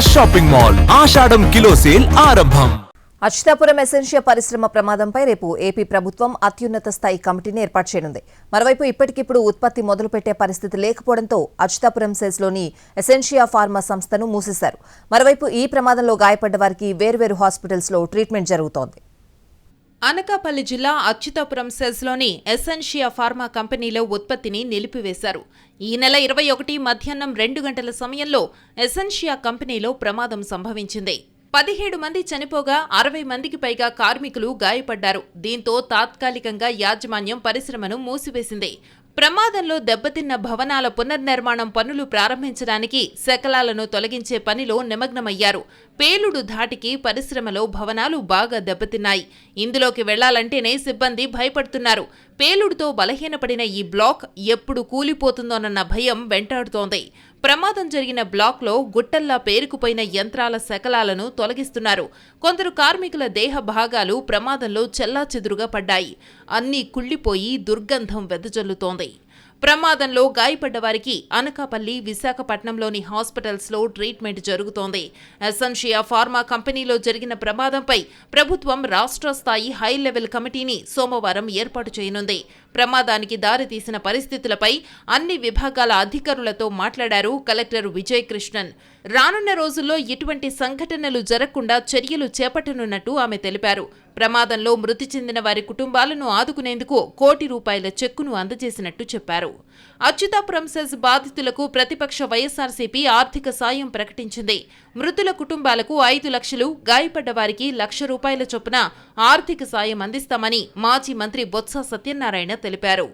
Shopping mall ఆషాఢం kilo sale ఆరంభం. Atchutapuram Essentia పరిశ్రమ ప్రమాదంపై రేపు ఏపీ ప్రభుత్వం అత్యున్నత స్థాయి కమిటీని ఏర్పాటు చేయనుంది. మరోవైపు ఇప్పటికిప్పుడు ఉత్పత్తి మొదలుపెట్టే పరిస్థితి లేకపోవడంతో అచ్యుతాపురం సెల్స్లోని ఎసెన్షియా ఫార్మా సంస్థను మూసేశారు. మరోవైపు ఈ ప్రమాదంలో గాయపడ్డ వారికి వేర్వేరు హాస్పిటల్స్లో ట్రీట్మెంట్ జరుగుతోంది. అనకాపల్లి జిల్లా అచ్యుతాపురం సెల్స్లోని ఎసెన్షియా ఫార్మా కంపెనీలో ఉత్పత్తిని నిలిపివేశారు. ఈ నెల 21 మధ్యాహ్నం 2 గంటల సమయంలో ఎసెన్షియా కంపెనీలో ప్రమాదం సంభవించింది. 17 మంది చనిపోగా 60 మందికి పైగా కార్మికులు గాయపడ్డారు. దీంతో తాత్కాలికంగా యాజమాన్యం పరిశ్రమను మూసివేసింది. ప్రమాదంలో దెబ్బతిన్న భవనాల పునర్నిర్మాణం పనులు ప్రారంభించడానికి శకలాలను తొలగించే పనిలో నిమగ్నమయ్యారు. పేలుడు ధాటికి పరిశ్రమలో భవనాలు బాగా దెబ్బతిన్నాయి. ఇందులోకి వెళ్లాలంటేనే సిబ్బంది భయపడుతున్నారు. పేలుడుతో బలహీనపడిన ఈ బ్లాక్ ఎప్పుడు కూలిపోతుందోనన్న భయం వెంటాడుతోంది. ప్రమాదం జరిగిన బ్లాక్లో గుట్టల్లా పేరుకుపోయిన యంత్రాల శకలాలను తొలగిస్తున్నారు. కొందరు కార్మికుల దేహ భాగాలు ప్రమాదంలో చెల్లాచెదురుగా పడ్డాయి. అన్నీ కుళ్లిపోయి దుర్గంధం వెదజల్లుతోంది. ప్రమాదంలో గాయపడ్డ వారికి అనకాపల్లి, విశాఖపట్నంలోని హాస్పిటల్స్లో ట్రీట్మెంట్ జరుగుతోంది. ఎసెన్షియా ఫార్మా కంపెనీలో జరిగిన ప్రమాదంపై ప్రభుత్వం రాష్ట్ర స్థాయి హై లెవెల్ కమిటీని సోమవారం ఏర్పాటు చేయనుంది. ప్రమాదానికి దారితీసిన పరిస్థితులపై అన్ని విభాగాల అధికారులతో మాట్లాడారు కలెక్టర్ విజయ్ కృష్ణన్. రానున్న రోజుల్లో ఇటువంటి సంఘటనలు జరగకుండా చర్యలు చేపట్టనున్నట్టు ఆమె తెలిపారు. ప్రమాదంలో మృతి చెందిన వారి కుటుంబాలను ఆదుకునేందుకు ₹1 కోటి చెక్కును అందజేసినట్టు చెప్పారు. అచ్యుతాపురం సెస్ బాధితులకు ప్రతిపక్ష వైఎస్ఆర్సీపీ ఆర్థిక సాయం ప్రకటించింది. మృతుల కుటుంబాలకు 5 లక్షలు, గాయపడ్డ వారికి ₹1,00,000 చొప్పున ఆర్థిక సాయం అందిస్తామని మాజీ మంత్రి బొత్స సత్యనారాయణ తెలిపారు.